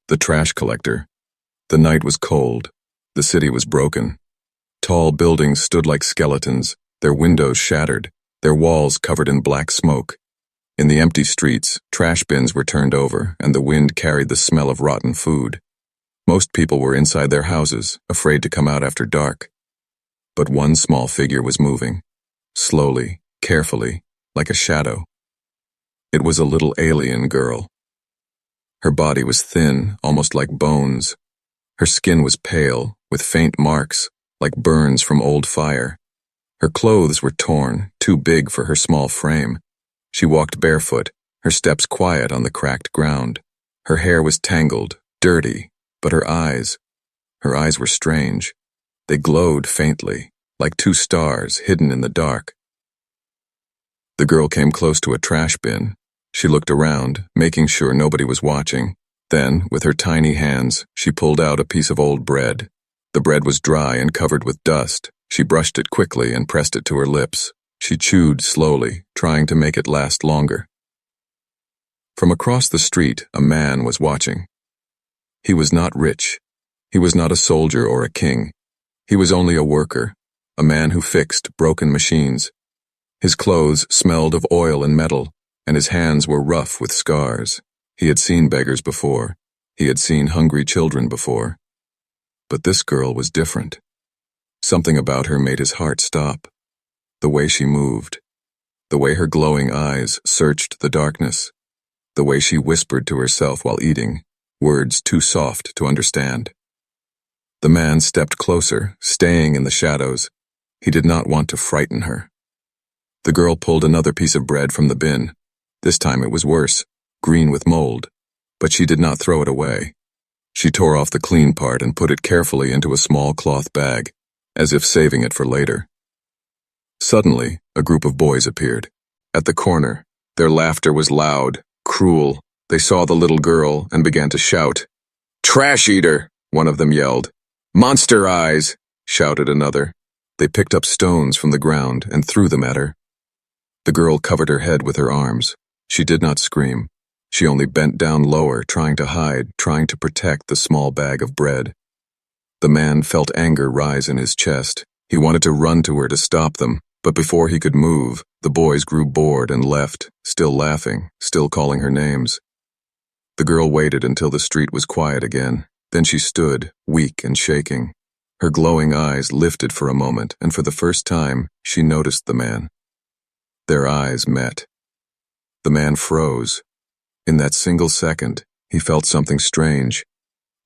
The trash collector. The night was cold. The city was broken. Tall buildings stood like skeletons, their windows shattered, their walls covered in black smoke. In the empty streets, trash bins were turned over, and the wind carried the smell of rotten food. Most people were inside their houses, afraid to come out after dark. But one small figure was moving, slowly, carefully, like a shadow. It was a little alien girl. Her body was thin, almost like bones. Her skin was pale, with faint marks, like burns from old fire. Her clothes were torn, too big for her small frame. She walked barefoot, her steps quiet on the cracked ground. Her hair was tangled, dirty, but her eyes were strange. They glowed faintly, like two stars hidden in the dark. The girl came close to a trash bin. She looked around, making sure nobody was watching. Then, with her tiny hands, she pulled out a piece of old bread. The bread was dry and covered with dust. She brushed it quickly and pressed it to her lips. She chewed slowly, trying to make it last longer. From across the street, a man was watching. He was not rich. He was not a soldier or a king. He was only a worker, a man who fixed broken machines. His clothes smelled of oil and metal, and his hands were rough with scars. He had seen beggars before. He had seen hungry children before. But this girl was different. Something about her made his heart stop. The way she moved, the way her glowing eyes searched the darkness, the way she whispered to herself while eating, words too soft to understand. The man stepped closer, staying in the shadows. He did not want to frighten her. The girl pulled another piece of bread from the bin. This time it was worse, green with mold, but she did not throw it away. She tore off the clean part and put it carefully into a small cloth bag, as if saving it for later. Suddenly, a group of boys appeared. At the corner, their laughter was loud, cruel. They saw the little girl and began to shout. "Trash eater!" one of them yelled. "Monster eyes!" shouted another. They picked up stones from the ground and threw them at her. The girl covered her head with her arms. She did not scream. She only bent down lower, trying to hide, trying to protect the small bag of bread. The man felt anger rise in his chest. He wanted to run to her to stop them, but before he could move, the boys grew bored and left, still laughing, still calling her names. The girl waited until the street was quiet again. Then she stood, weak and shaking. Her glowing eyes lifted for a moment, and for the first time, she noticed the man. Their eyes met. The man froze. In that single second, he felt something strange.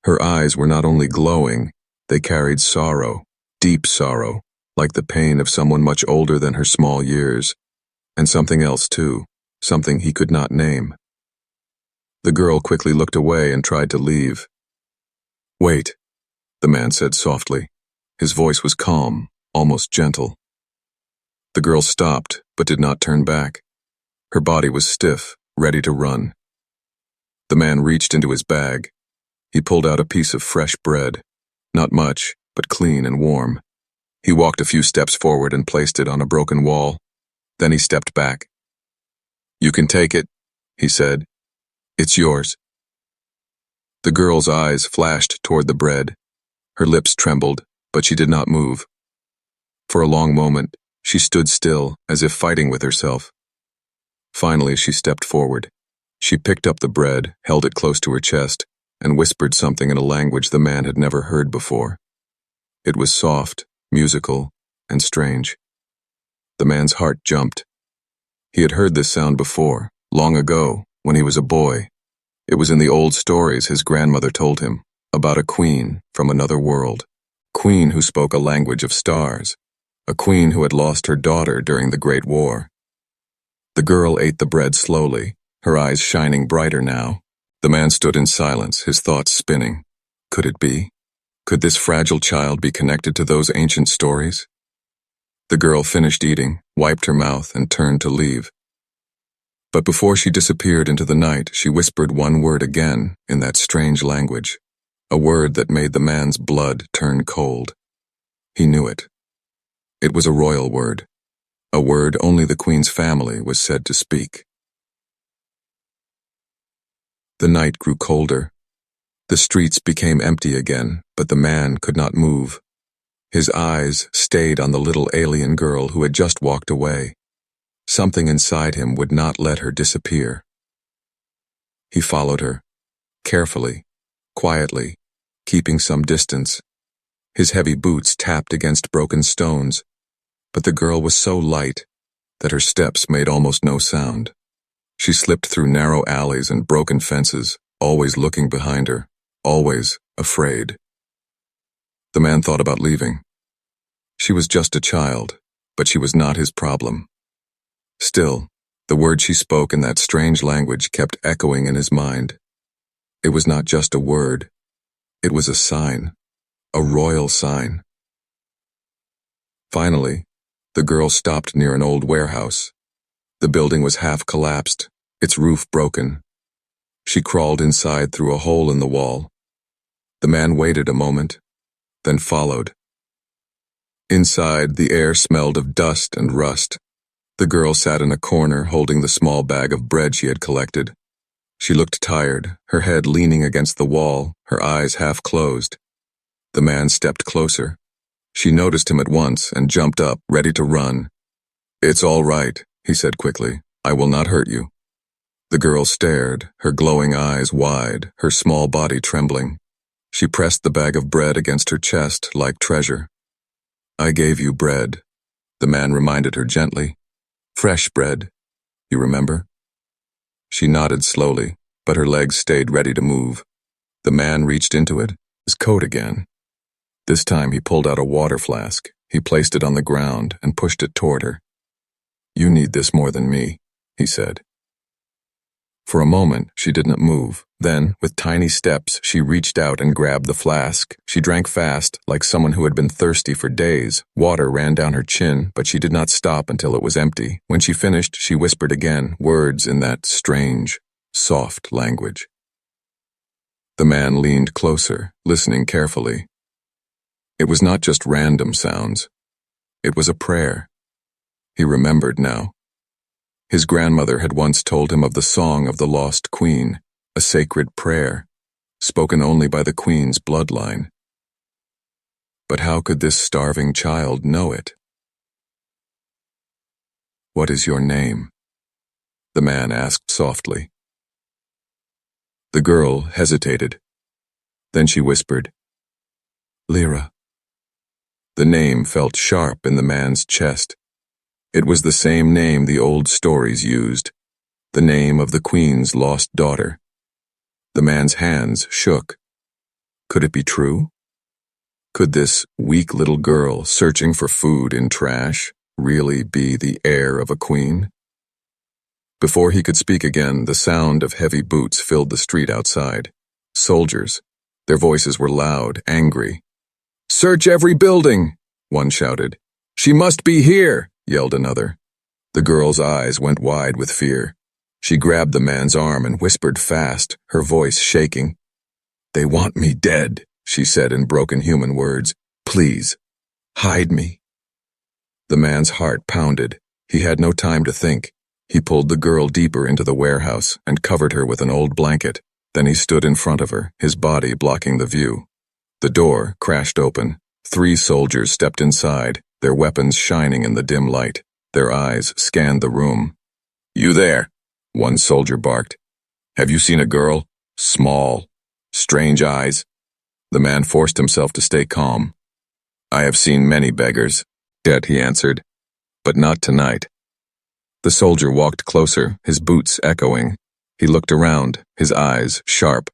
Her eyes were not only glowing, they carried sorrow, deep sorrow, like the pain of someone much older than her small years. And something else too, something he could not name. The girl quickly looked away and tried to leave. "Wait," the man said softly. His voice was calm, almost gentle. The girl stopped, but did not turn back. Her body was stiff, ready to run. The man reached into his bag. He pulled out a piece of fresh bread. Not much, but clean and warm. He walked a few steps forward and placed it on a broken wall. Then he stepped back. "You can take it," he said. "It's yours." The girl's eyes flashed toward the bread. Her lips trembled, but she did not move. For a long moment, she stood still, as if fighting with herself. Finally, she stepped forward. She picked up the bread, held it close to her chest, and whispered something in a language the man had never heard before. It was soft, musical, and strange. The man's heart jumped. He had heard this sound before, long ago, when he was a boy. It was in the old stories his grandmother told him, about a queen from another world. Queen who spoke a language of stars. A queen who had lost her daughter during the Great War. The girl ate the bread slowly, her eyes shining brighter now. The man stood in silence, his thoughts spinning. Could it be? Could this fragile child be connected to those ancient stories? The girl finished eating, wiped her mouth, and turned to leave. But before she disappeared into the night, she whispered one word again in that strange language, a word that made the man's blood turn cold. He knew it. It was a royal word, a word only the Queen's family was said to speak. The night grew colder. The streets became empty again, but the man could not move. His eyes stayed on the little alien girl who had just walked away. Something inside him would not let her disappear. He followed her, carefully, quietly, keeping some distance. His heavy boots tapped against broken stones, but the girl was so light that her steps made almost no sound. She slipped through narrow alleys and broken fences, always looking behind her, always afraid. The man thought about leaving. She was just a child, but she was not his problem. Still, the words she spoke in that strange language kept echoing in his mind. It was not just a word. It was a sign, a royal sign. Finally, the girl stopped near an old warehouse. The building was half collapsed, its roof broken. She crawled inside through a hole in the wall. The man waited a moment, then followed. Inside, the air smelled of dust and rust. The girl sat in a corner holding the small bag of bread she had collected. She looked tired, her head leaning against the wall, her eyes half closed. The man stepped closer. She noticed him at once and jumped up, ready to run. "It's all right," he said quickly. "I will not hurt you." The girl stared, her glowing eyes wide, her small body trembling. She pressed the bag of bread against her chest like treasure. "I gave you bread," the man reminded her gently. "Fresh bread, you remember?" She nodded slowly, but her legs stayed ready to move. The man reached into it, his coat again. This time he pulled out a water flask. He placed it on the ground and pushed it toward her. "You need this more than me," he said. For a moment, she didn't move. Then, with tiny steps, she reached out and grabbed the flask. She drank fast, like someone who had been thirsty for days. Water ran down her chin, but she did not stop until it was empty. When she finished, she whispered again, words in that strange, soft language. The man leaned closer, listening carefully. It was not just random sounds. It was a prayer. He remembered now. His grandmother had once told him of the song of the lost queen, a sacred prayer, spoken only by the queen's bloodline. But how could this starving child know it? "What is your name?" the man asked softly. The girl hesitated. Then she whispered, "Lyra." The name felt sharp in the man's chest. It was the same name the old stories used, the name of the queen's lost daughter. The man's hands shook. Could it be true? Could this weak little girl searching for food in trash really be the heir of a queen? Before he could speak again, the sound of heavy boots filled the street outside. Soldiers. Their voices were loud, angry. "Search every building!" one shouted. "She must be here!" yelled another. The girl's eyes went wide with fear. She grabbed the man's arm and whispered fast, her voice shaking. "They want me dead," she said in broken human words. "Please, hide me." The man's heart pounded. He had no time to think. He pulled the girl deeper into the warehouse and covered her with an old blanket. Then he stood in front of her, his body blocking the view. The door crashed open. 3 soldiers stepped inside, their weapons shining in the dim light. Their eyes scanned the room. "You there?" one soldier barked. "Have you seen a girl? Small, strange eyes?" The man forced himself to stay calm. "I have seen many beggars," yet he answered, "but not tonight." The soldier walked closer, his boots echoing. He looked around, his eyes sharp.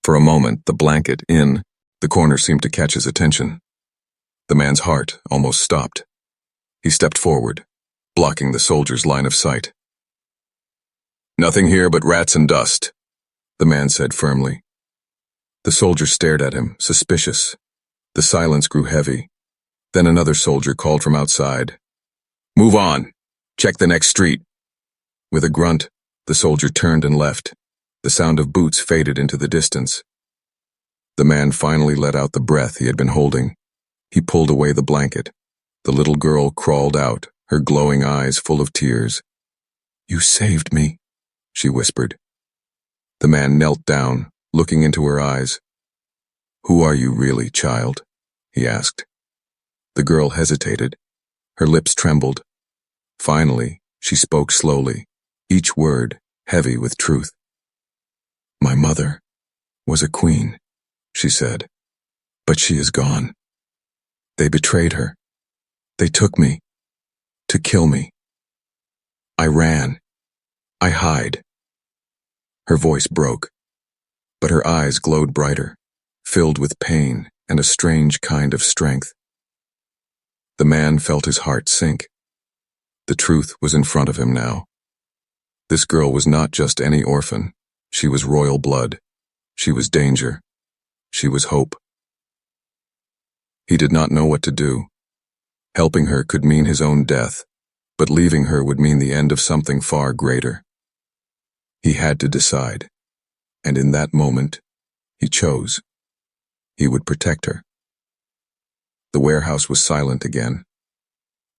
For a moment, the blanket in the corner seemed to catch his attention. The man's heart almost stopped. He stepped forward, blocking the soldier's line of sight. "Nothing here but rats and dust," the man said firmly. The soldier stared at him, suspicious. The silence grew heavy. Then another soldier called from outside. "Move on. Check the next street." With a grunt, the soldier turned and left. The sound of boots faded into the distance. The man finally let out the breath he had been holding. He pulled away the blanket. The little girl crawled out, her glowing eyes full of tears. "You saved me," she whispered. The man knelt down, looking into her eyes. "Who are you really, child?" he asked. The girl hesitated. Her lips trembled. Finally, she spoke slowly, each word heavy with truth. "My mother was a queen," she said, "but she is gone. They betrayed her. They took me to kill me. I ran. I hide." Her voice broke, but her eyes glowed brighter, filled with pain and a strange kind of strength. The man felt his heart sink. The truth was in front of him now. This girl was not just any orphan. She was royal blood. She was danger. She was hope. He did not know what to do. Helping her could mean his own death, but leaving her would mean the end of something far greater. He had to decide, and in that moment, he chose. He would protect her. The warehouse was silent again.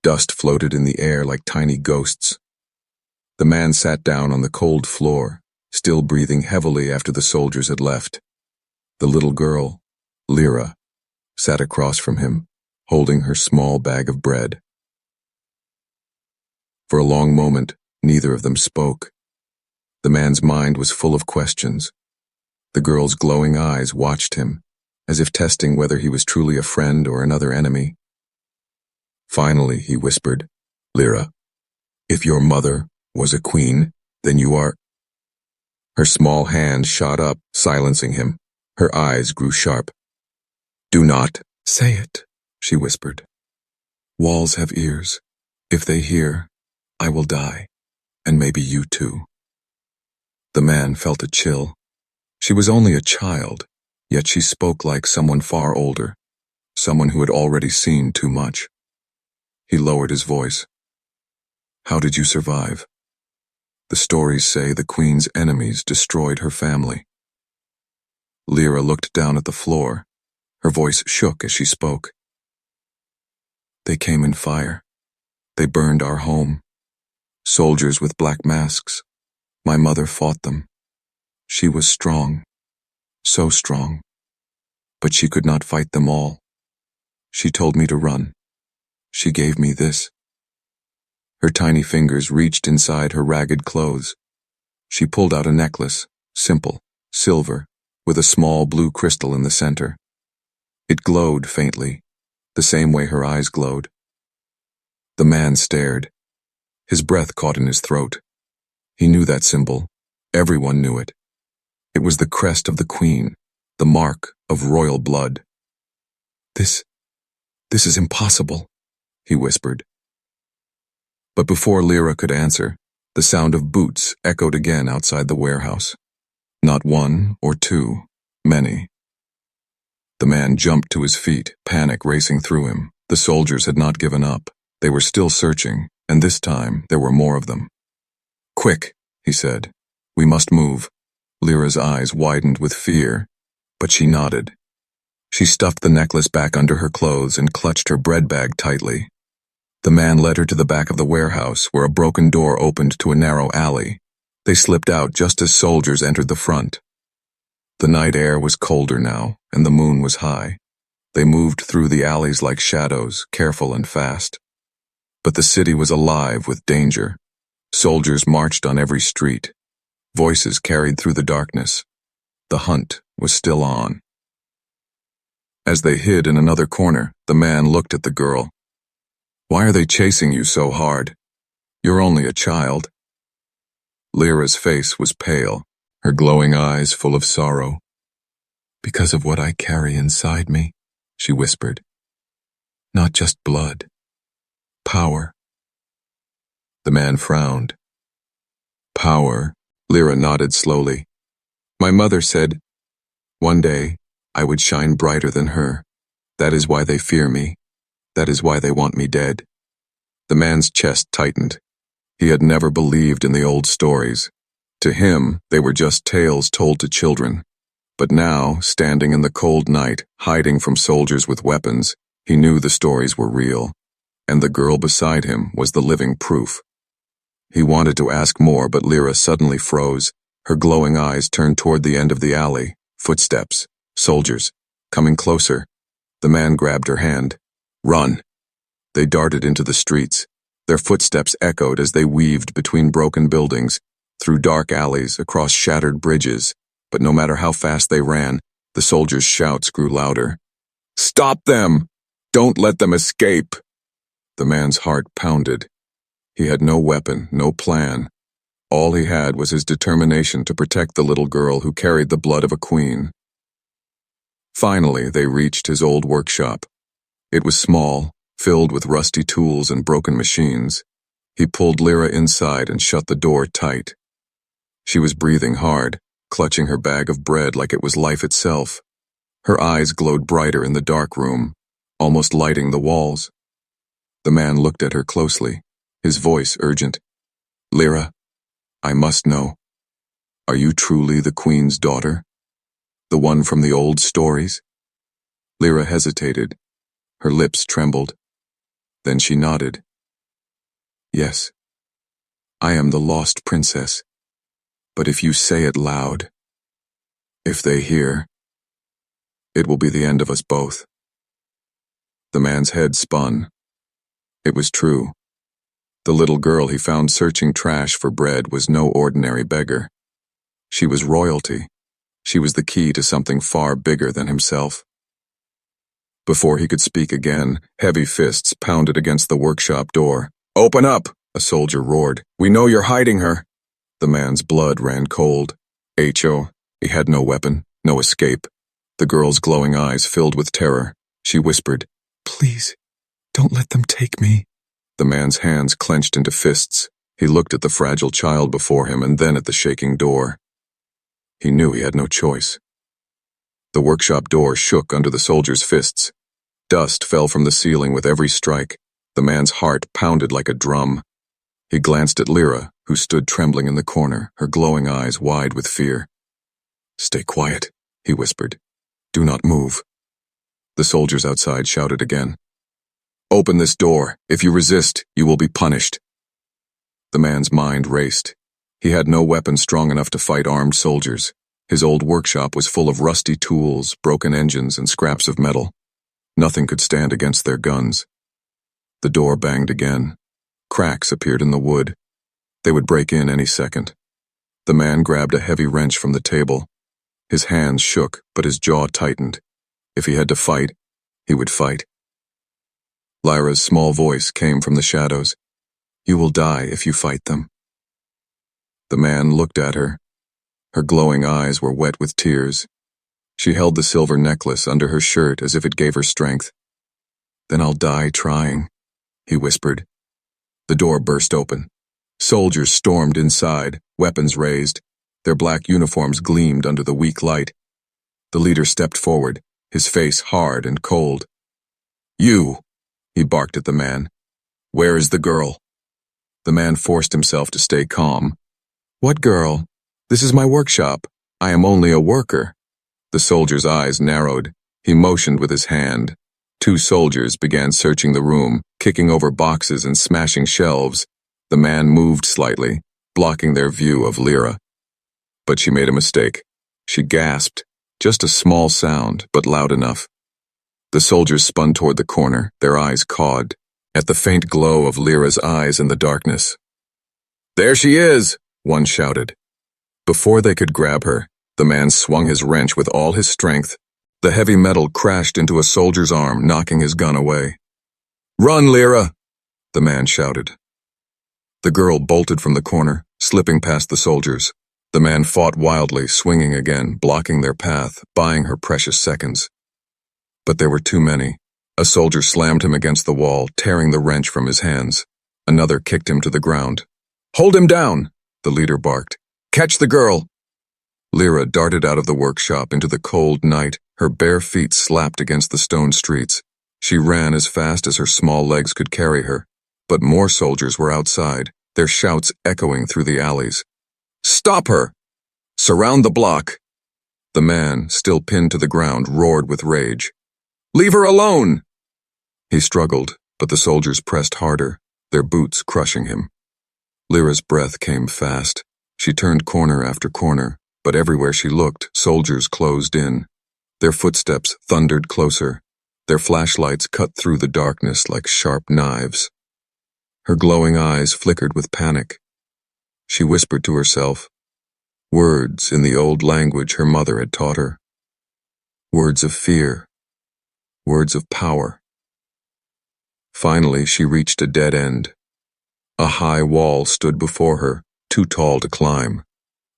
Dust floated in the air like tiny ghosts. The man sat down on the cold floor, still breathing heavily after the soldiers had left. The little girl, Lyra, sat across from him, holding her small bag of bread. For a long moment, neither of them spoke. The man's mind was full of questions. The girl's glowing eyes watched him, as if testing whether he was truly a friend or another enemy. Finally, he whispered, "Lyra, if your mother was a queen, then you are—" Her small hand shot up, silencing him. Her eyes grew sharp. "Do not say it," she whispered. "Walls have ears. If they hear, I will die, and maybe you too." The man felt a chill. She was only a child, yet she spoke like someone far older, someone who had already seen too much. He lowered his voice. "How did you survive? The stories say the queen's enemies destroyed her family." Lyra looked down at the floor. Her voice shook as she spoke. "They came in fire. They burned our home. Soldiers with black masks. My mother fought them. She was strong, so strong. But she could not fight them all. She told me to run. She gave me this." Her tiny fingers reached inside her ragged clothes. She pulled out a necklace, simple, silver, with a small blue crystal in the center. It glowed faintly, the same way her eyes glowed. The man stared. His breath caught in his throat. He knew that symbol. Everyone knew it. It was the crest of the queen, the mark of royal blood. This is impossible," he whispered. But before Lyra could answer, the sound of boots echoed again outside the warehouse. Not one or two, many. The man jumped to his feet, panic racing through him. The soldiers had not given up. They were still searching, and this time there were more of them. "Quick," he said. "We must move." Lyra's eyes widened with fear, but she nodded. She stuffed the necklace back under her clothes and clutched her bread bag tightly. The man led her to the back of the warehouse, where a broken door opened to a narrow alley. They slipped out just as soldiers entered the front. The night air was colder now, and the moon was high. They moved through the alleys like shadows, careful and fast. But the city was alive with danger. Soldiers marched on every street. Voices carried through the darkness. The hunt was still on. As they hid in another corner, the man looked at the girl. "Why are they chasing you so hard? You're only a child." Lyra's face was pale, her glowing eyes full of sorrow. "Because of what I carry inside me," she whispered. "Not just blood. Power." The man frowned. "Power?" Lyra nodded slowly. "My mother said, one day I would shine brighter than her. That is why they fear me. That is why they want me dead." The man's chest tightened. He had never believed in the old stories. To him, they were just tales told to children. But now, standing in the cold night, hiding from soldiers with weapons, he knew the stories were real. And the girl beside him was the living proof. He wanted to ask more, but Lyra suddenly froze. Her glowing eyes turned toward the end of the alley. Footsteps. Soldiers. coming closer. The man grabbed her hand. Run! They darted into the streets. Their footsteps echoed as they weaved between broken buildings, through dark alleys, across shattered bridges. But no matter how fast they ran, the soldiers' shouts grew louder. Stop them! Don't let them escape! The man's heart pounded. He had no weapon, no plan. All he had was his determination to protect the little girl who carried the blood of a queen. Finally, they reached his old workshop. It was small, filled with rusty tools and broken machines. He pulled Lyra inside and shut the door tight. She was breathing hard, clutching her bag of bread like it was life itself. Her eyes glowed brighter in the dark room, almost lighting the walls. The man looked at her closely, his voice urgent. Lyra, I must know. Are you truly the queen's daughter? The one from the old stories? Lyra hesitated. Her lips trembled. Then she nodded. Yes. I am the lost princess. But if you say it loud, if they hear, it will be the end of us both. The man's head spun. It was true. The little girl he found searching trash for bread was no ordinary beggar. She was royalty. She was the key to something far bigger than himself. Before he could speak again, heavy fists pounded against the workshop door. Open up! A soldier roared. We know you're hiding her. The man's blood ran cold. H.O. He had no weapon, no escape. The girl's glowing eyes filled with terror. She whispered, Please, don't let them take me. The man's hands clenched into fists. He looked at the fragile child before him and then at the shaking door. He knew he had no choice. The workshop door shook under the soldier's fists. Dust fell from the ceiling with every strike. The man's heart pounded like a drum. He glanced at Lyra, who stood trembling in the corner, her glowing eyes wide with fear. Stay quiet, he whispered. Do not move. The soldiers outside shouted again. Open this door. If you resist, you will be punished. The man's mind raced. He had no weapon strong enough to fight armed soldiers. His old workshop was full of rusty tools, broken engines, and scraps of metal. Nothing could stand against their guns. The door banged again. Cracks appeared in the wood. They would break in any second. The man grabbed a heavy wrench from the table. His hands shook, but his jaw tightened. If he had to fight, he would fight. Lyra's small voice came from the shadows. You will die if you fight them. The man looked at her. Her glowing eyes were wet with tears. She held the silver necklace under her shirt as if it gave her strength. Then I'll die trying, he whispered. The door burst open. Soldiers stormed inside, weapons raised. Their black uniforms gleamed under the weak light. The leader stepped forward, his face hard and cold. You, he barked at the man. Where is the girl? The man forced himself to stay calm. What girl? This is my workshop. I am only a worker. The soldier's eyes narrowed. He motioned with his hand. 2 soldiers began searching the room, kicking over boxes and smashing shelves. The man moved slightly, blocking their view of Lyra. But she made a mistake. She gasped. Just a small sound, but loud enough. The soldiers spun toward the corner, their eyes cawed, at the faint glow of Lyra's eyes in the darkness. There she is, one shouted. Before they could grab her, the man swung his wrench with all his strength. The heavy metal crashed into a soldier's arm, knocking his gun away. Run, Lyra! The man shouted. The girl bolted from the corner, slipping past the soldiers. The man fought wildly, swinging again, blocking their path, buying her precious seconds. But there were too many. A soldier slammed him against the wall, tearing the wrench from his hands. Another kicked him to the ground. Hold him down, the leader barked. Catch the girl! Lyra darted out of the workshop into the cold night, her bare feet slapped against the stone streets. She ran as fast as her small legs could carry her. But more soldiers were outside, their shouts echoing through the alleys. Stop her! Surround the block! The man, still pinned to the ground, roared with rage. Leave her alone! He struggled, but the soldiers pressed harder, their boots crushing him. Lyra's breath came fast. She turned corner after corner, but everywhere she looked, soldiers closed in. Their footsteps thundered closer. Their flashlights cut through the darkness like sharp knives. Her glowing eyes flickered with panic. She whispered to herself, words in the old language her mother had taught her. Words of fear. Words of power. Finally, she reached a dead end. A high wall stood before her, too tall to climb.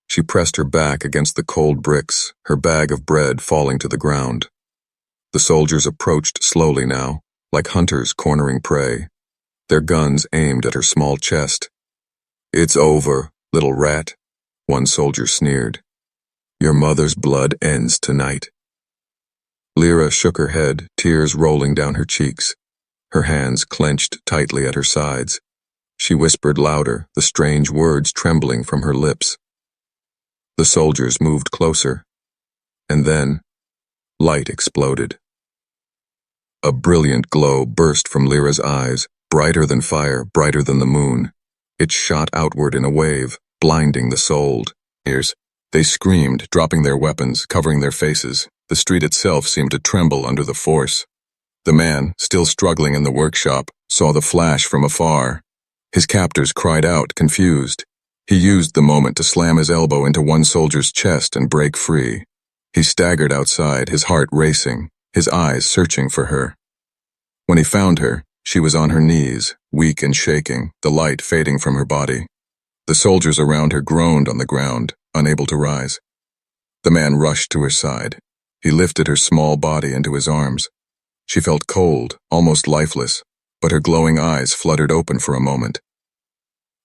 She pressed her back against the cold bricks, her bag of bread falling to the ground. The soldiers approached slowly now, like hunters cornering prey. Their guns aimed at her small chest. "It's over, little rat," one soldier sneered. "Your mother's blood ends tonight." Lyra shook her head, tears rolling down her cheeks. Her hands clenched tightly at her sides. She whispered louder, the strange words trembling from her lips. The soldiers moved closer. And then, light exploded. A brilliant glow burst from Lyra's eyes, brighter than fire, brighter than the moon. It shot outward in a wave, blinding the souled. They screamed, dropping their weapons, covering their faces. The street itself seemed to tremble under the force. The man, still struggling in the workshop, saw the flash from afar. His captors cried out, confused. He used the moment to slam his elbow into one soldier's chest and break free. He staggered outside, his heart racing, his eyes searching for her. When he found her, she was on her knees, weak and shaking, the light fading from her body. The soldiers around her groaned on the ground, unable to rise. The man rushed to her side. He lifted her small body into his arms. She felt cold, almost lifeless, but her glowing eyes fluttered open for a moment.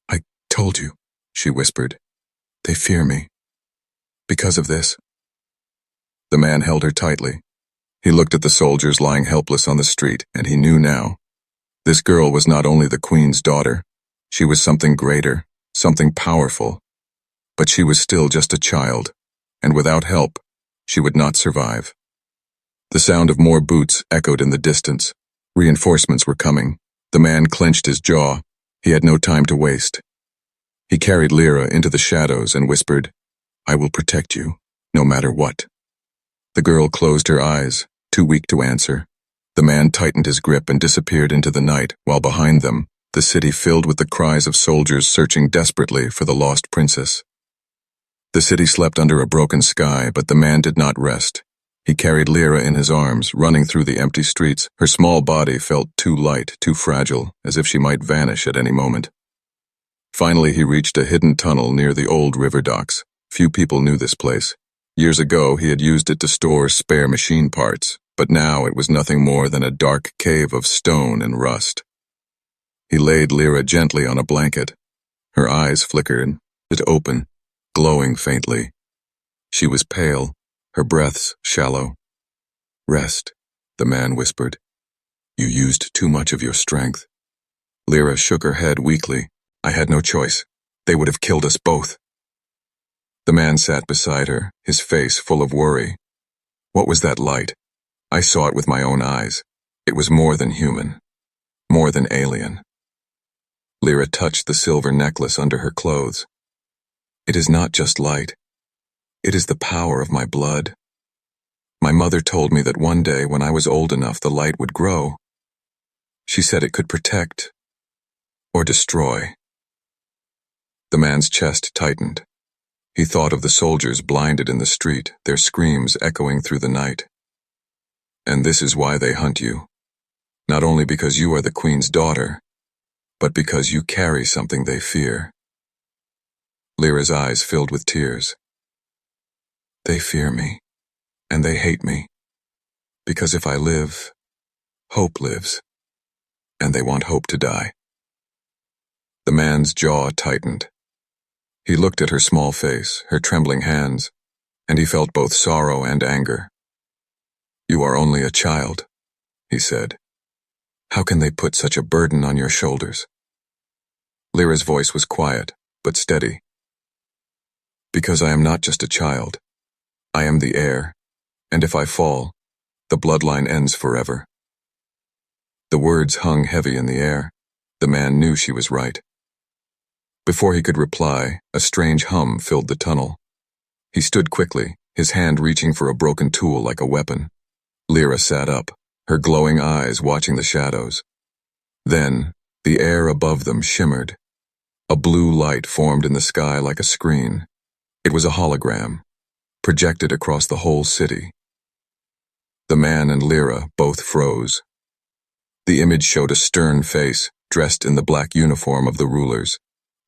"I told you," she whispered. "They fear me. Because of this." The man held her tightly. He looked at the soldiers lying helpless on the street, and he knew now. This girl was not only the Queen's daughter. She was something greater, something powerful. But she was still just a child, and without help, she would not survive. The sound of more boots echoed in the distance. Reinforcements were coming. The man clenched his jaw. He had no time to waste. He carried Lyra into the shadows and whispered, "I will protect you, no matter what." The girl closed her eyes, too weak to answer. The man tightened his grip and disappeared into the night, while behind them, the city filled with the cries of soldiers searching desperately for the lost princess. The city slept under a broken sky, but the man did not rest. He carried Lyra in his arms, running through the empty streets. Her small body felt too light, too fragile, as if she might vanish at any moment. Finally, he reached a hidden tunnel near the old river docks. Few people knew this place. Years ago, he had used it to store spare machine parts, but now it was nothing more than a dark cave of stone and rust. He laid Lyra gently on a blanket. Her eyes flickered, it open, glowing faintly. She was pale, her breaths shallow. "Rest," the man whispered. "You used too much of your strength." Lyra shook her head weakly. "I had no choice. They would have killed us both." The man sat beside her, his face full of worry. "What was that light? I saw it with my own eyes. It was more than human. More than alien." Lyra touched the silver necklace under her clothes. "It is not just light. It is the power of my blood. My mother told me that one day when I was old enough the light would grow. She said it could protect or destroy." The man's chest tightened. He thought of the soldiers blinded in the street, their screams echoing through the night. "And this is why they hunt you. Not only because you are the Queen's daughter, but because you carry something they fear." Lyra's eyes filled with tears. "They fear me, and they hate me, because if I live, hope lives, and they want hope to die." The man's jaw tightened. He looked at her small face, her trembling hands, and he felt both sorrow and anger. "You are only a child," he said. "How can they put such a burden on your shoulders?" Lyra's voice was quiet, but steady. "Because I am not just a child. I am the heir, and if I fall, the bloodline ends forever." The words hung heavy in the air. The man knew she was right. Before he could reply, a strange hum filled the tunnel. He stood quickly, his hand reaching for a broken tool like a weapon. Lyra sat up, her glowing eyes watching the shadows. Then, the air above them shimmered. A blue light formed in the sky like a screen. It was a hologram, projected across the whole city. The man and Lyra both froze. The image showed a stern face, dressed in the black uniform of the rulers.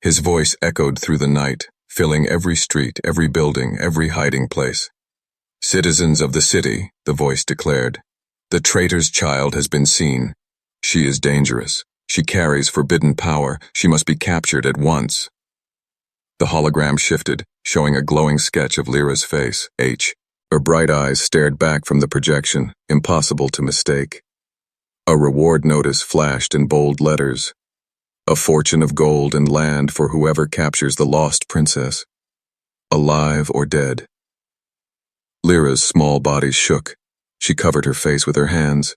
His voice echoed through the night, filling every street, every building, every hiding place. "Citizens of the city," the voice declared, "the traitor's child has been seen. She is dangerous. She carries forbidden power. She must be captured at once." The hologram shifted, showing a glowing sketch of Lyra's face, H. Her bright eyes stared back from the projection, impossible to mistake. A reward notice flashed in bold letters. A fortune of gold and land for whoever captures the lost princess, alive or dead. Lyra's small body shook. She covered her face with her hands.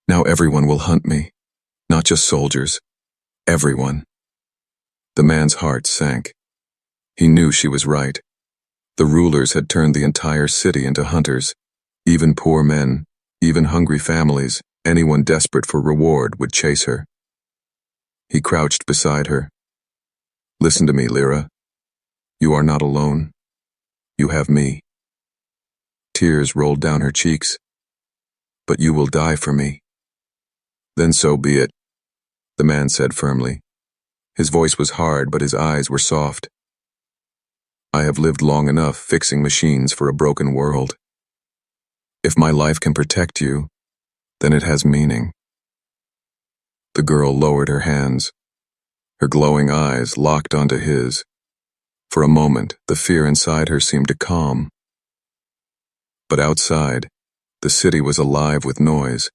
"Now everyone will hunt me. Not just soldiers. Everyone." The man's heart sank. He knew she was right. The rulers had turned the entire city into hunters. Even poor men, even hungry families, anyone desperate for reward would chase her. He crouched beside her. "Listen to me, Lyra. You are not alone. You have me." Tears rolled down her cheeks. "But you will die for me." "Then so be it," the man said firmly. His voice was hard, but his eyes were soft. "I have lived long enough fixing machines for a broken world. If my life can protect you, then it has meaning." The girl lowered her hands. Her glowing eyes locked onto his. For a moment, the fear inside her seemed to calm. But outside, the city was alive with noise.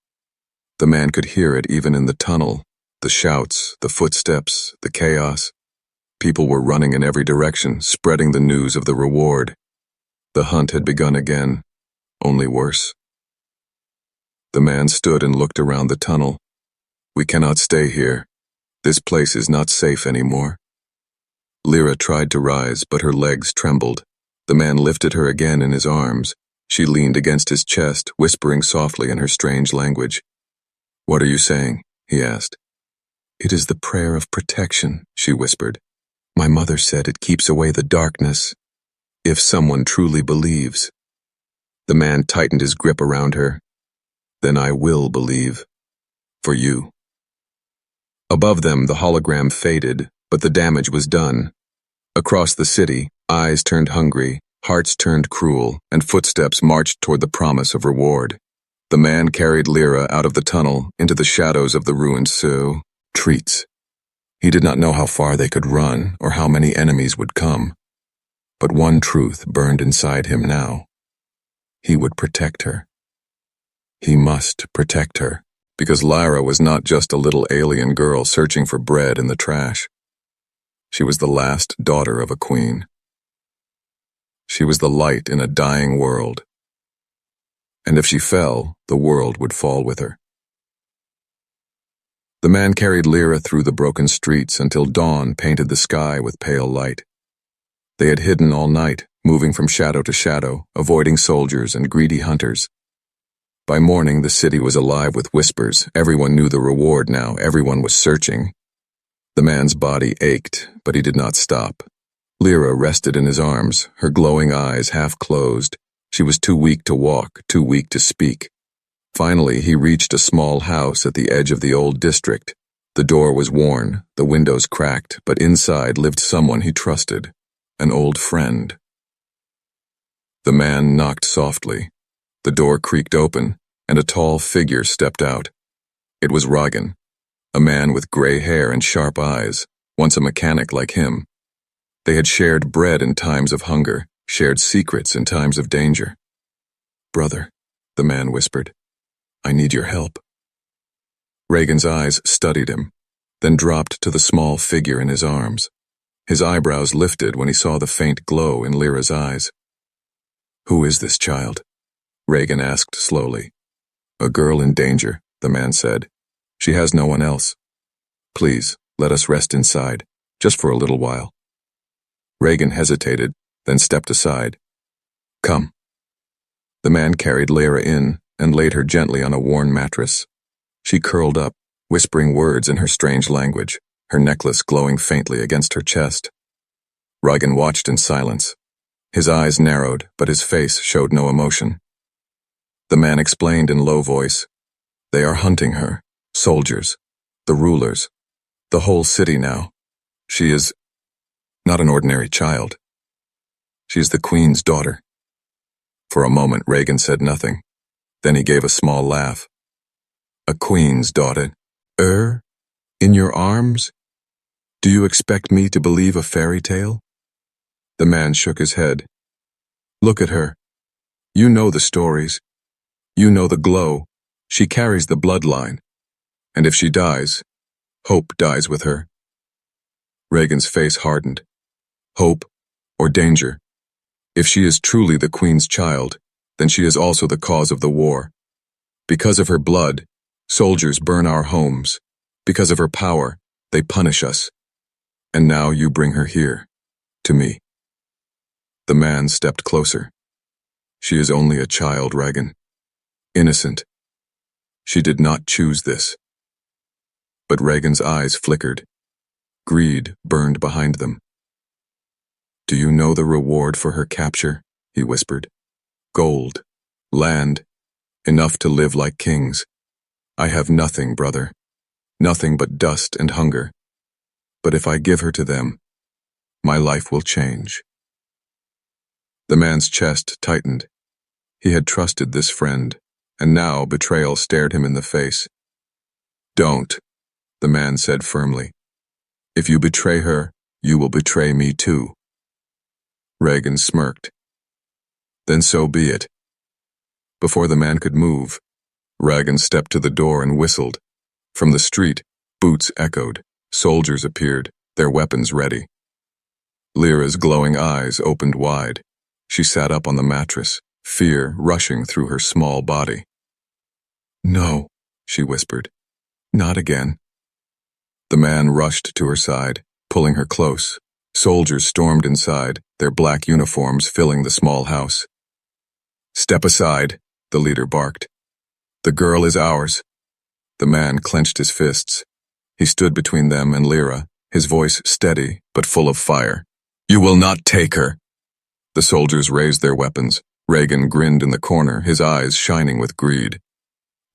The man could hear it even in the tunnel, the shouts, the footsteps, the chaos. People were running in every direction, spreading the news of the reward. The hunt had begun again, only worse. The man stood and looked around the tunnel. "We cannot stay here. This place is not safe anymore." Lyra tried to rise, but her legs trembled. The man lifted her again in his arms. She leaned against his chest, whispering softly in her strange language. "What are you saying?" he asked. "It is the prayer of protection," she whispered. "My mother said it keeps away the darkness, if someone truly believes." The man tightened his grip around her. "Then I will believe. For you." Above them, the hologram faded, but the damage was done. Across the city, eyes turned hungry, hearts turned cruel, and footsteps marched toward the promise of reward. The man carried Lyra out of the tunnel, into the shadows of the ruined treats. He did not know how far they could run, or how many enemies would come. But one truth burned inside him now. He would protect her. He must protect her, because Lyra was not just a little alien girl searching for bread in the trash. She was the last daughter of a queen. She was the light in a dying world. And if she fell, the world would fall with her. The man carried Lyra through the broken streets until dawn painted the sky with pale light. They had hidden all night, moving from shadow to shadow, avoiding soldiers and greedy hunters. By morning, the city was alive with whispers. Everyone knew the reward now. Everyone was searching. The man's body ached, but he did not stop. Lyra rested in his arms, her glowing eyes half closed. She was too weak to walk, too weak to speak. Finally, he reached a small house at the edge of the old district. The door was worn, the windows cracked, but inside lived someone he trusted, an old friend. The man knocked softly. The door creaked open, and a tall figure stepped out. It was Ragan, a man with gray hair and sharp eyes, once a mechanic like him. They had shared bread in times of hunger, shared secrets in times of danger. "Brother," the man whispered, "I need your help." Ragan's eyes studied him, then dropped to the small figure in his arms. His eyebrows lifted when he saw the faint glow in Lyra's eyes. "Who is this child?" Ragan asked slowly. "A girl in danger," the man said. "She has no one else. Please, let us rest inside, just for a little while." Ragan hesitated, then stepped aside. Come. The man carried Lyra in and laid her gently on a worn mattress. She curled up, whispering words in her strange language, her necklace glowing faintly against her chest. Regan watched in silence. His eyes narrowed, but his face showed no emotion. The man explained in low voice, "They are hunting her, soldiers, the rulers, the whole city now. She is not an ordinary child. She is the Queen's daughter." For a moment, Regan said nothing. Then he gave a small laugh. "A Queen's daughter? In your arms? Do you expect me to believe a fairy tale?" The man shook his head. "Look at her. You know the stories. You know the glow. She carries the bloodline. And if she dies, hope dies with her." Regan's face hardened. Hope or danger? If she is truly the Queen's child, then she is also the cause of the war. Because of her blood, soldiers burn our homes. Because of her power, they punish us. And now you bring her here, to me. The man stepped closer. "She is only a child, Regan. Innocent. She did not choose this." But Regan's eyes flickered. Greed burned behind them. "Do you know the reward for her capture?" he whispered. "Gold, land, enough to live like kings. I have nothing, brother. Nothing but dust and hunger. But if I give her to them, my life will change." The man's chest tightened. He had trusted this friend, and now betrayal stared him in the face. "Don't," the man said firmly. "If you betray her, you will betray me too." Regan smirked. "Then so be it." Before the man could move, Regan stepped to the door and whistled. From the street, boots echoed. Soldiers appeared, their weapons ready. Lyra's glowing eyes opened wide. She sat up on the mattress, fear rushing through her small body. "No," she whispered. "Not again." The man rushed to her side, pulling her close. Soldiers stormed inside, their black uniforms filling the small house. "Step aside," the leader barked. "The girl is ours." The man clenched his fists. He stood between them and Lyra, his voice steady but full of fire. "You will not take her." The soldiers raised their weapons. Regan grinned in the corner, his eyes shining with greed.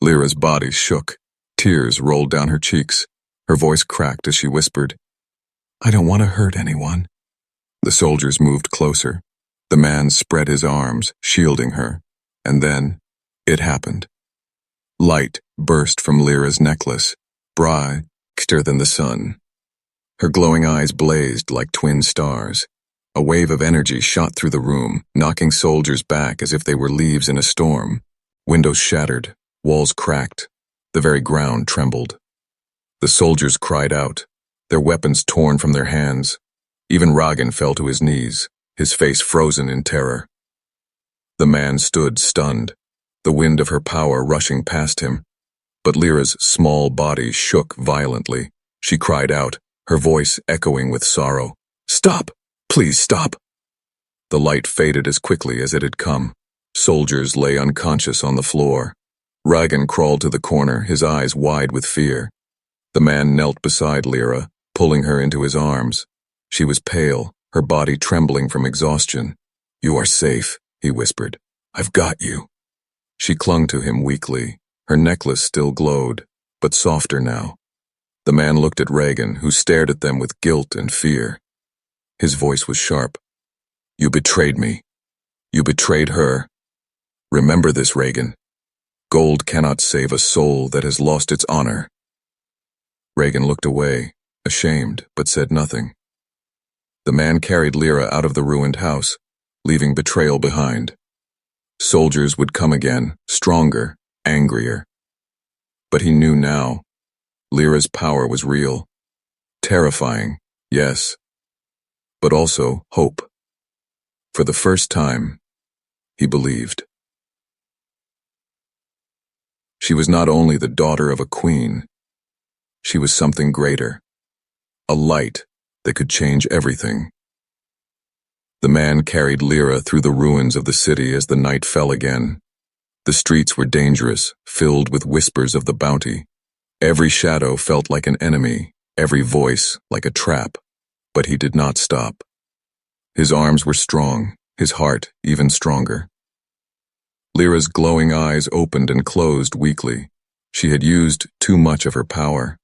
Lyra's body shook. Tears rolled down her cheeks. Her voice cracked as she whispered, "I don't want to hurt anyone." The soldiers moved closer. The man spread his arms, shielding her. And then, it happened. Light burst from Lyra's necklace, brighter than the sun. Her glowing eyes blazed like twin stars. A wave of energy shot through the room, knocking soldiers back as if they were leaves in a storm. Windows shattered, walls cracked, the very ground trembled. The soldiers cried out, their weapons torn from their hands. Even Regan fell to his knees, his face frozen in terror. The man stood stunned, the wind of her power rushing past him. But Lyra's small body shook violently. She cried out, her voice echoing with sorrow. "Stop! Please stop!" The light faded as quickly as it had come. Soldiers lay unconscious on the floor. Regan crawled to the corner, his eyes wide with fear. The man knelt beside Lyra, pulling her into his arms. She was pale, her body trembling from exhaustion. "You are safe," he whispered. "I've got you." She clung to him weakly. Her necklace still glowed, but softer now. The man looked at Regan, who stared at them with guilt and fear. His voice was sharp. "You betrayed me. You betrayed her. Remember this, Regan. Gold cannot save a soul that has lost its honor." Regan looked away, ashamed, but said nothing. The man carried Lyra out of the ruined house, leaving betrayal behind. Soldiers would come again, stronger, angrier. But he knew now. Lyra's power was real. Terrifying, yes. But also hope. For the first time, he believed. She was not only the daughter of a queen. She was something greater. A light that could change everything. The man carried Lyra through the ruins of the city as the night fell again. The streets were dangerous, filled with whispers of the bounty. Every shadow felt like an enemy, every voice like a trap. But he did not stop. His arms were strong, his heart even stronger. Lyra's glowing eyes opened and closed weakly. She had used too much of her power.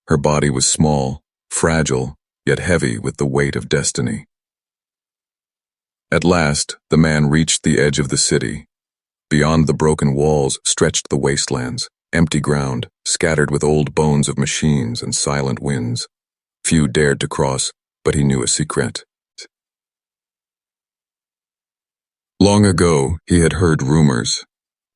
Her body was small, fragile, yet heavy with the weight of destiny. At last, the man reached the edge of the city. Beyond the broken walls stretched the wastelands, empty ground, scattered with old bones of machines and silent winds. Few dared to cross, but he knew a secret. Long ago, he had heard rumors.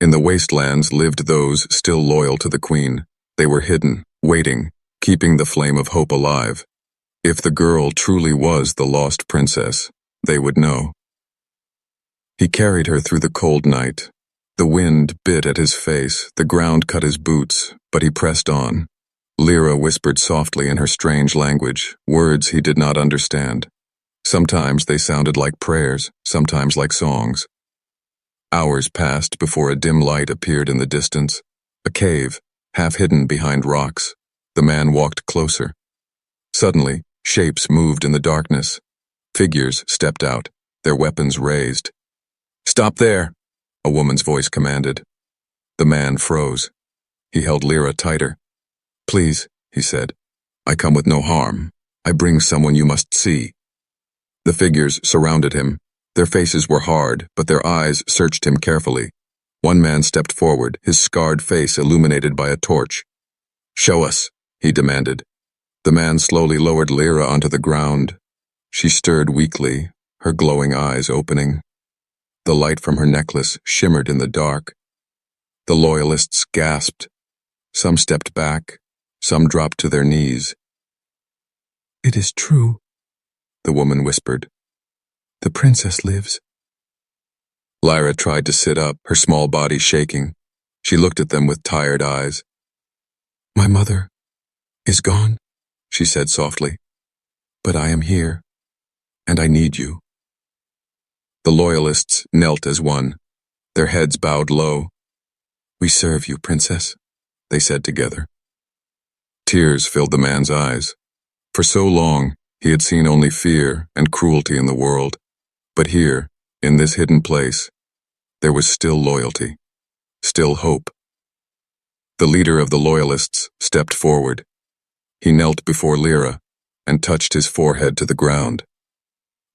In the wastelands lived those still loyal to the queen. They were hidden, waiting, keeping the flame of hope alive. If the girl truly was the lost princess, they would know. He carried her through the cold night. The wind bit at his face, the ground cut his boots, but he pressed on. Lyra whispered softly in her strange language, words he did not understand. Sometimes they sounded like prayers, sometimes like songs. Hours passed before a dim light appeared in the distance. A cave, half hidden behind rocks. The man walked closer. Suddenly, shapes moved in the darkness. Figures stepped out, their weapons raised. "Stop there!" a woman's voice commanded. The man froze. He held Lyra tighter. "Please," he said, "I come with no harm. I bring someone you must see." The figures surrounded him. Their faces were hard, but their eyes searched him carefully. One man stepped forward, his scarred face illuminated by a torch. "Show us," he demanded. The man slowly lowered Lyra onto the ground. She stirred weakly, her glowing eyes opening. The light from her necklace shimmered in the dark. The loyalists gasped. Some stepped back, some dropped to their knees. "It is true," the woman whispered. "The princess lives." Lyra tried to sit up, her small body shaking. She looked at them with tired eyes. "My mother is gone," she said softly. "But I am here, and I need you." The loyalists knelt as one, their heads bowed low. "We serve you, princess," they said together. Tears filled the man's eyes. For so long, he had seen only fear and cruelty in the world. But here, in this hidden place, there was still loyalty, still hope. The leader of the loyalists stepped forward. He knelt before Lyra and touched his forehead to the ground.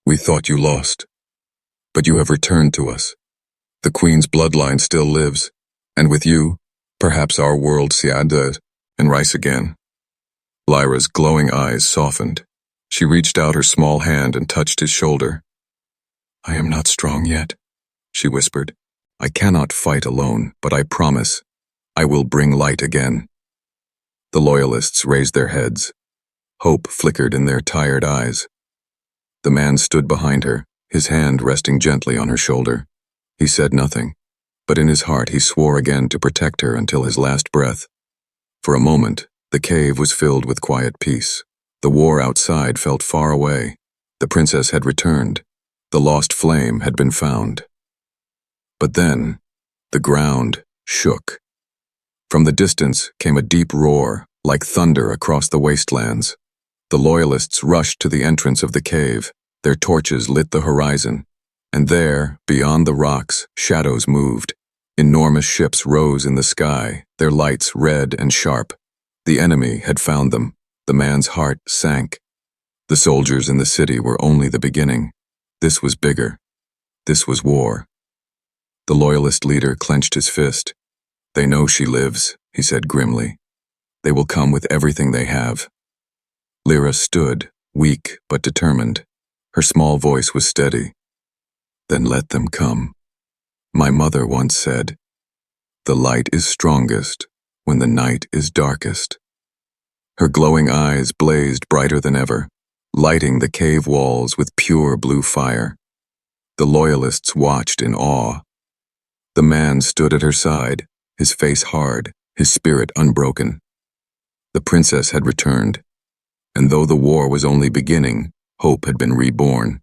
"We thought you lost, but you have returned to us. The queen's bloodline still lives, and with you, perhaps our world siada and rise again." Lyra's glowing eyes softened. She reached out her small hand and touched his shoulder. "I am not strong yet," she whispered. "I cannot fight alone, but I promise I will bring light again." The loyalists raised their heads. Hope flickered in their tired eyes. The man stood behind her, his hand resting gently on her shoulder. He said nothing, but in his heart he swore again to protect her until his last breath. For a moment, the cave was filled with quiet peace. The war outside felt far away. The princess had returned. The lost flame had been found. But then, the ground shook. From the distance came a deep roar, like thunder across the wastelands. The loyalists rushed to the entrance of the cave. Their torches lit the horizon. And there, beyond the rocks, shadows moved. Enormous ships rose in the sky, their lights red and sharp. The enemy had found them. The man's heart sank. The soldiers in the city were only the beginning. This was bigger. This was war. The loyalist leader clenched his fist. "They know she lives," he said grimly. "They will come with everything they have." Lyra stood, weak but determined. Her small voice was steady. "Then let them come. My mother once said, 'The light is strongest when the night is darkest.'" Her glowing eyes blazed brighter than ever, lighting the cave walls with pure blue fire. The loyalists watched in awe. The man stood at her side, his face hard, his spirit unbroken. The princess had returned, and though the war was only beginning, hope had been reborn.